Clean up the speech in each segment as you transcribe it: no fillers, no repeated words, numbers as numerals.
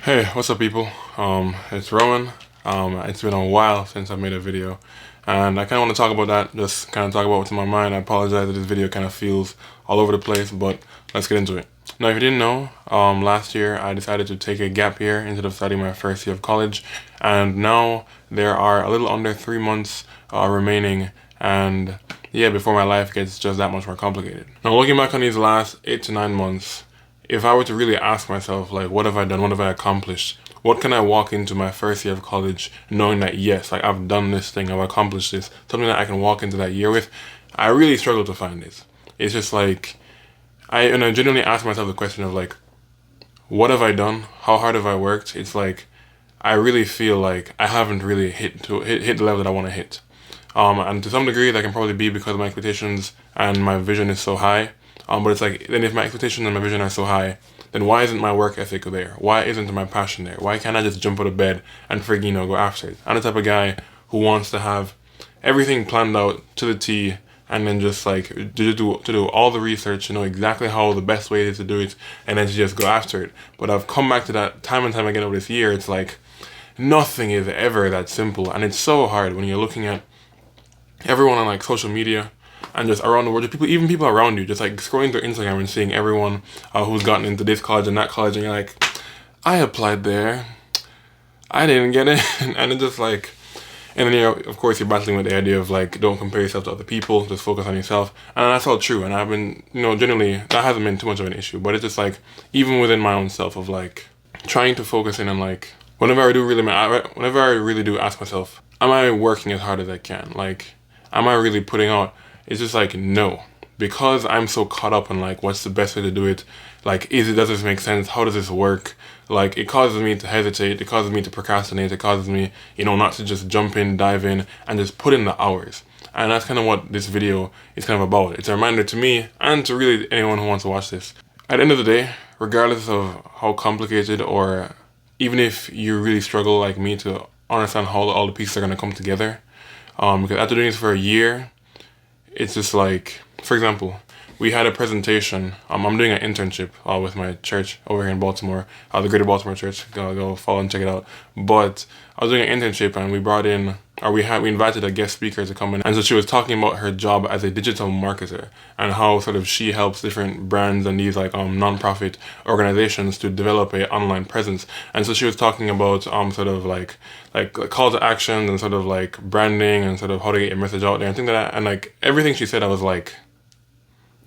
Hey, what's up people? It's Roman. It's been a while since I made a video and I kind of want to talk about that, just kind of talk about what's in my mind. I apologize that this video kind of feels all over the place, but let's get into it. Now, if you didn't know, last year I decided to take a gap year instead of studying my first year of college, and now there are a little under 3 months remaining, and yeah, before my life gets just that much more complicated. Now, looking back on these last 8 to 9 months, if I were to really ask myself, like, what have I done? What have I accomplished? What can I walk into my first year of college knowing that, yes, like, I've done this thing, I've accomplished this, something that I can walk into that year with? I really struggle to find this. It's just like, I genuinely ask myself the question of, like, what have I done? How hard have I worked? It's like, I really feel like I haven't really hit the level that I want to hit. And to some degree, that can probably be because my expectations and my vision is so high. But it's like, then if my expectations and my vision are so high, then why isn't my work ethic there? Why isn't my passion there? Why can't I just jump out of bed and freaking, go after it? I'm the type of guy who wants to have everything planned out to the T, and then just like to do all the research, to know exactly how the best way is to do it, and then to just go after it. But I've come back to that time and time again over this year. It's like nothing is ever that simple, and it's so hard when you're looking at everyone on like social media and just around the world, just even people around you, just like scrolling through Instagram and seeing everyone who's gotten into this college and that college, and you're like, I applied there, I didn't get it, and it's just like, and then of course you're battling with the idea of like, don't compare yourself to other people, just focus on yourself, and that's all true, and I've been, generally that hasn't been too much of an issue, but it's just like, even within my own self of like, trying to focus in on like, whenever I really do ask myself, am I working as hard as I can? Like, am I really putting out? It's just like, no, because I'm so caught up in like, what's the best way to do it? Like, does this make sense? How does this work? Like, it causes me to hesitate. It causes me to procrastinate. It causes me, not to just jump in, dive in, and just put in the hours. And that's kind of what this video is kind of about. It's a reminder to me and to really anyone who wants to watch this. At the end of the day, regardless of how complicated, or even if you really struggle like me to understand how all the pieces are going to come together, because after doing this for a year, it's just like, for example, we had a presentation. I'm doing an internship with my church over here in Baltimore, the Greater Baltimore Church. Go follow and check it out. But I was doing an internship, and we invited a guest speaker to come in, and so she was talking about her job as a digital marketer and how sort of she helps different brands and these like non-profit organizations to develop a online presence. And so she was talking about sort of like call to action and sort of like branding and sort of how to get your message out there and things like that. And like everything she said, I was like,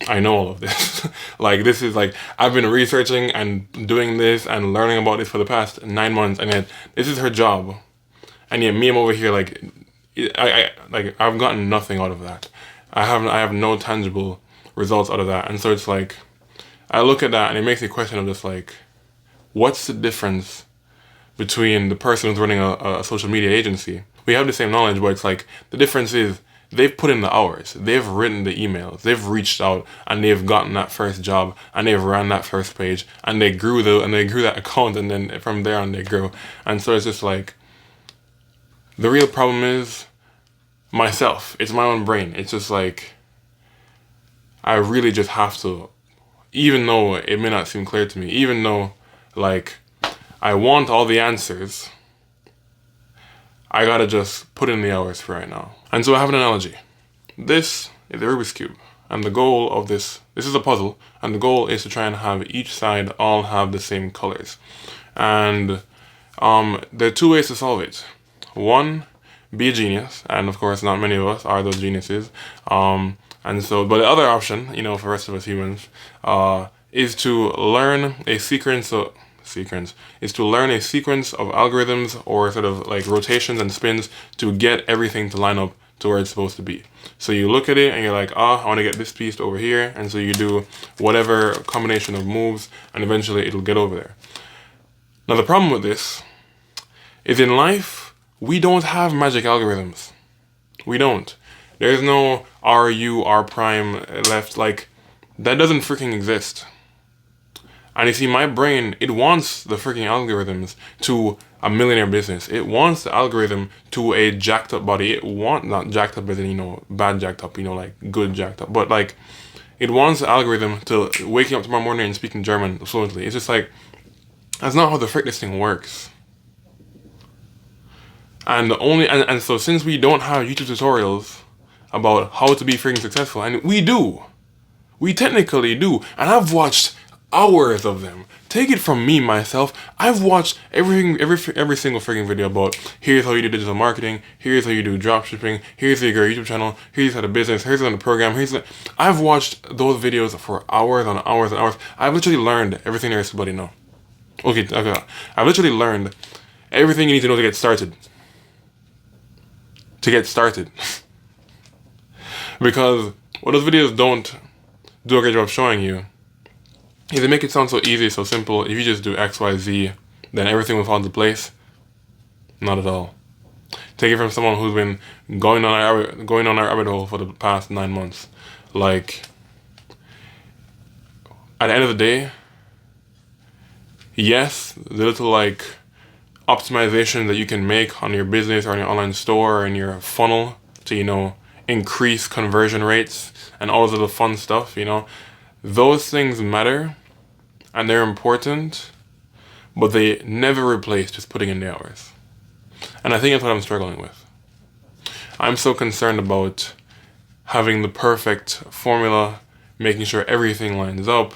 I know all of this. Like, this is like, I've been researching and doing this and learning about this for the past 9 months, and yet this is her job. And yet me, I'm over here like, I've gotten nothing out of that. I have no tangible results out of that. And so it's like, I look at that and it makes me question of just like, what's the difference between the person who's running a social media agency? We have the same knowledge, but it's like, the difference is, they've put in the hours, they've written the emails, they've reached out, and they've gotten that first job, and they've ran that first page, and they grew that account, and then from there on they grew. And so it's just like, the real problem is myself. It's my own brain. It's just like, I really just have to, even though it may not seem clear to me, even though like I want all the answers, I gotta just put in the hours for right now. And so I have an analogy. This is the Rubiks Cube. And the goal of this is a puzzle, and the goal is to try and have each side all have the same colors. And there are 2 ways to solve it. One, be a genius, and of course not many of us are those geniuses. And so, but the other option, for the rest of us humans, is to learn a sequence of algorithms or sort of like rotations and spins to get everything to line up to where it's supposed to be. So you look at it and you're like, I want to get this piece over here, and so you do whatever combination of moves, and eventually it'll get over there. Now the problem with this is, in life, we don't have magic algorithms. We don't. There's no RU, R prime, left, like, that doesn't freaking exist. And you see, my brain, it wants the freaking algorithms to a millionaire business. It wants the algorithm to a jacked up body. It wants, not jacked up as in, bad jacked up, like good jacked up. But like, it wants the algorithm to waking up tomorrow morning and speaking German fluently. It's just like, That's not how the frick this thing works. And so since we don't have YouTube tutorials about how to be freaking successful, and we technically do, and I've watched hours of them. Take it from me, myself, I've watched every single freaking video about here's how you do digital marketing, here's how you do dropshipping, here's how you grow your YouTube channel, here's how to business, here's how to program, I've watched those videos for hours on hours and hours. I've literally learned everything there is to bloody know. Okay, I've literally learned everything you need to know to get started. Because what those videos don't do a great job showing you is they make it sound so easy, so simple. If you just do X, Y, Z, then everything will fall into place. Not at all. Take it from someone who's been going on a rabbit hole for the past 9 months. Like, at the end of the day, yes, the little like optimization that you can make on your business or on your online store or in your funnel to, you know, increase conversion rates and all this little fun stuff, you know, those things matter and they're important, but they never replace just putting in the hours. And I think that's what I'm struggling with. I'm so concerned about having the perfect formula, making sure everything lines up,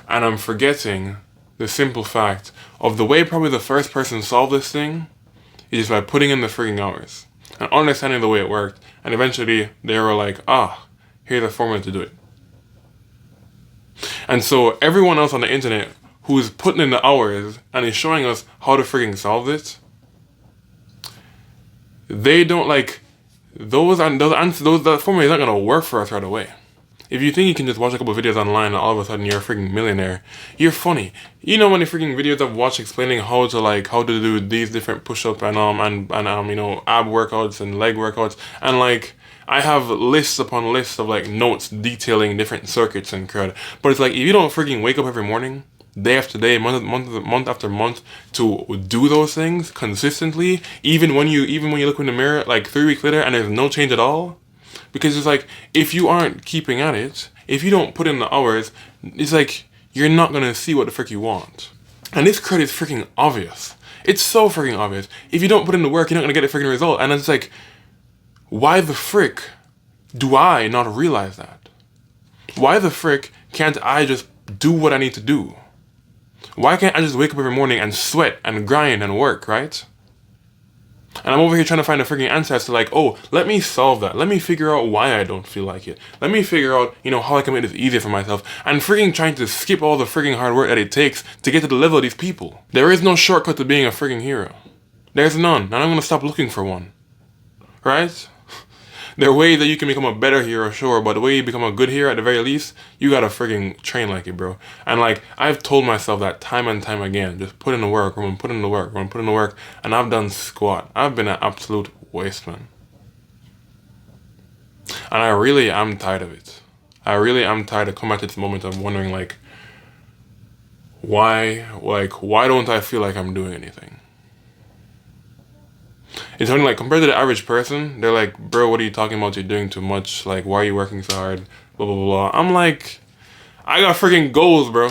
and I'm forgetting the simple fact of the way probably the first person solved this thing is just by putting in the freaking hours and understanding the way it worked, and eventually they were like, here's a formula to do it. And so everyone else on the internet who's putting in the hours and is showing us how to freaking solve it, they don't like that formula is not gonna work for us right away. If you think you can just watch a couple of videos online and all of a sudden you're a freaking millionaire, you're funny. You know many freaking videos I've watched explaining how to do these different push-up and you know, ab workouts and leg workouts, and like I have lists upon lists of like notes detailing different circuits and crud. But it's like if you don't freaking wake up every morning, day after day, month after month to do those things consistently, even when you look in the mirror like 3 weeks later and there's no change at all. Because it's like, if you aren't keeping at it, if you don't put in the hours, it's like, you're not gonna see what the frick you want. And this crud is freaking obvious. It's so freaking obvious. If you don't put in the work, you're not gonna get a freaking result. And it's like, why the frick do I not realize that? Why the frick can't I just do what I need to do? Why can't I just wake up every morning and sweat and grind and work, right? And I'm over here trying to find a freaking answer as to like, oh, let me solve that. Let me figure out why I don't feel like it. Let me figure out, you know, how I can make this easier for myself. And freaking trying to skip all the freaking hard work that it takes to get to the level of these people. There is no shortcut to being a freaking hero. There's none. And I'm going to stop looking for one. Right? There are ways that you can become a better hero, sure, but the way you become a good hero, at the very least, you gotta freaking train like it, bro. And like, I've told myself that time and time again, just put in the work, Roman, put in the work, Roman, put in the work, and I've done squat. I've been an absolute waste, man. And I really am tired of it. I really am tired of coming to this moment of wondering, like, why don't I feel like I'm doing anything? It's only like, compared to the average person, they're like, bro, what are you talking about? You're doing too much. Like, why are you working so hard? Blah, blah, blah, blah. I'm like, I got freaking goals, bro.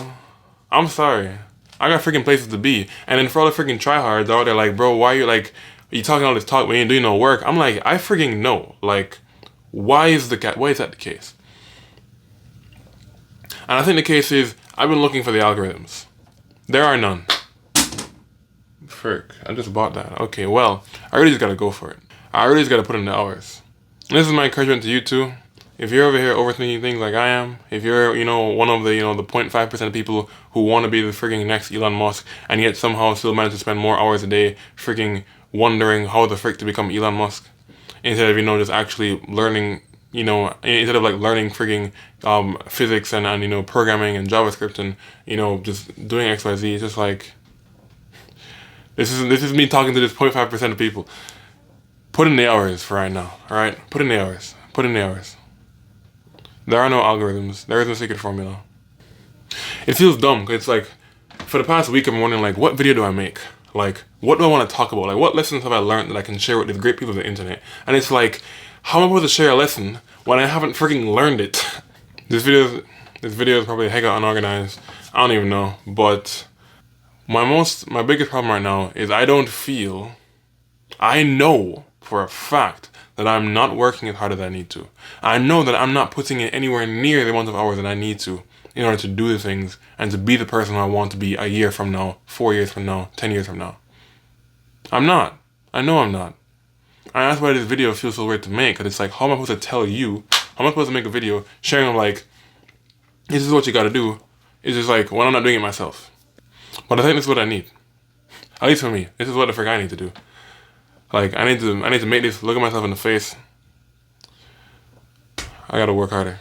I'm sorry. I got freaking places to be. And then for all the freaking tryhards out there, like, bro, why are you talking all this talk when you ain't doing no work? I'm like, I freaking know. Like, why is that the case? And I think the case is, I've been looking for the algorithms. There are none. Frick, I just bought that. Okay, well, I really just gotta go for it. I really just gotta put in the hours. And this is my encouragement to you too. If you're over here overthinking things like I am, if you're, you know, one of the, you know, the 0.5% of people who want to be the freaking next Elon Musk and yet somehow still manage to spend more hours a day freaking wondering how the frick to become Elon Musk, instead of, you know, just actually learning, you know, instead of like learning freaking physics and you know, programming and JavaScript and, you know, just doing XYZ, it's just like, This is me talking to this 0.5% of people. Put in the hours for right now, alright? Put in the hours. Put in the hours. There are no algorithms. There is no secret formula. It feels dumb, because it's like, for the past week I'm wondering, like, what video do I make? Like, what do I want to talk about? Like, what lessons have I learned that I can share with the great people of the internet? And it's like, how am I supposed to share a lesson when I haven't freaking learned it? This video is probably hecka unorganized. I don't even know, but My biggest problem right now is I know for a fact that I'm not working as hard as I need to. I know that I'm not putting in anywhere near the amount of hours that I need to in order to do the things and to be the person I want to be a year from now, 4 years from now, 10 years from now. I'm not. I know I'm not. And that's why this video feels so weird to make, because it's like, how am I supposed to tell you? How am I supposed to make a video sharing like, this is what you gotta do? It's just like, well, I'm not doing it myself. But I think this is what I need. At least for me. This is what the frick I need to do. Like, I need to make this, look at myself in the face. I gotta work harder.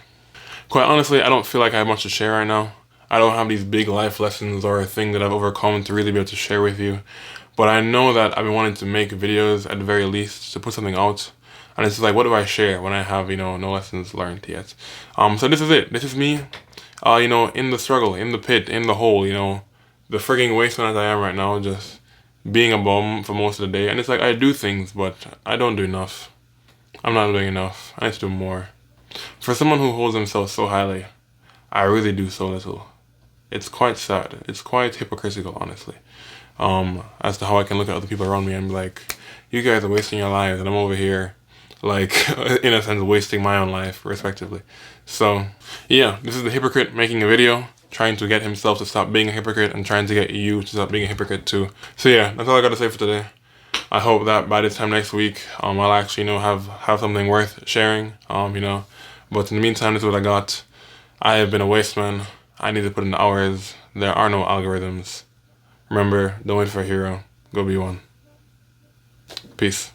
Quite honestly, I don't feel like I have much to share right now. I don't have these big life lessons or a thing that I've overcome to really be able to share with you. But I know that I've been wanting to make videos at the very least, to put something out. And it's like, what do I share when I have, no lessons learned yet? So this is it. This is me, in the struggle, in the pit, in the hole, the frigging wasteland as I am right now, just being a bum for most of the day. And it's like, I do things, but I don't do enough. I'm not doing enough. I need to do more. For someone who holds themselves so highly, I really do so little. It's quite sad. It's quite hypocritical, honestly. As to how I can look at other people around me and be like, you guys are wasting your lives, and I'm over here, like, in a sense, wasting my own life, respectively. So, yeah, this is the hypocrite making a video, trying to get himself to stop being a hypocrite and trying to get you to stop being a hypocrite too. So yeah, that's all I got to say for today. I hope that by this time next week, I'll actually, have something worth sharing, But in the meantime, this is what I got. I have been a waste man. I need to put in the hours. There are no algorithms. Remember, don't wait for a hero. Go be one. Peace.